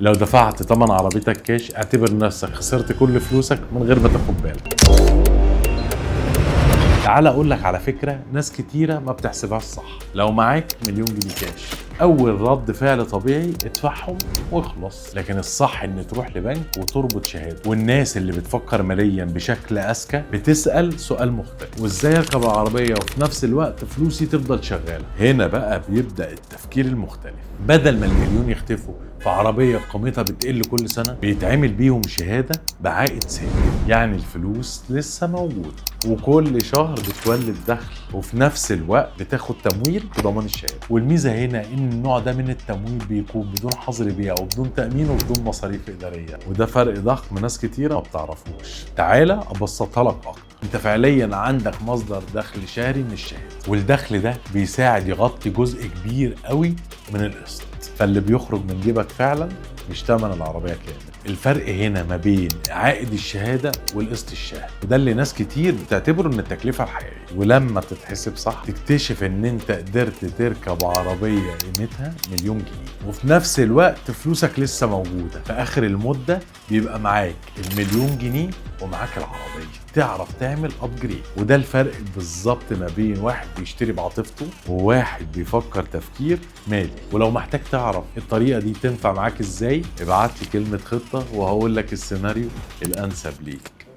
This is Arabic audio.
لو دفعت تمن عربيتك كاش اعتبر نفسك خسرت كل فلوسك من غير ما تاخد بالك. تعال اقول لك على فكرة ناس كتيرة ما بتحسبهاش صح. لو معاك مليون جنيه كاش، اول رد فعل طبيعي ادفعهم واخلص، لكن الصح ان تروح لبنك وتربط شهاده. والناس اللي بتفكر ماليا بشكل اذكى بتسال سؤال مختلف: وازاي اركب العربيه وفي نفس الوقت فلوسي تفضل شغاله؟ هنا بقى بيبدا التفكير المختلف. بدل ما المليون يختفوا في عربيه قيمتها بتقل كل سنه، بيتعمل بيهم شهاده بعائد ثابت، يعني الفلوس لسه موجوده وكل شهر بتولد دخل، وفي نفس الوقت بتاخد تمويل بضمان الشهاده. والميزه هنا ان النوع ده من التمويل بيكون بدون حظر بيع وبدون تامين وبدون مصاريف اداريه، وده فرق ضخم ناس كتيره ما بتعرفوش. تعالى ابسطها لك اكتر. انت فعليا عندك مصدر دخل شهري من الشهاده، والدخل ده بيساعد يغطي جزء كبير قوي من القسط، فاللي بيخرج من جيبك فعلا مش تمن العربيه كامل. الفرق هنا ما بين عائد الشهاده والقسط الشهري، وده اللي ناس كتير بتعتبره ان التكلفه الحقيقيه. ولما تتحسب صح تكتشف ان انت قدرت تركب عربيه قيمتها مليون جنيه وفي نفس الوقت فلوسك لسه موجوده. في اخر المده بيبقى معاك المليون جنيه ومعاك العربيه، تعرف تعمل ابجريد. وده الفرق بالظبط ما بين واحد بيشتري بعاطفته وواحد بيفكر تفكير مالي. ولو محتاج تعرف الطريقه دي تنفع معاك ازاي، ابعت لي كلمه خطه وهقول لك السيناريو الانسب ليك.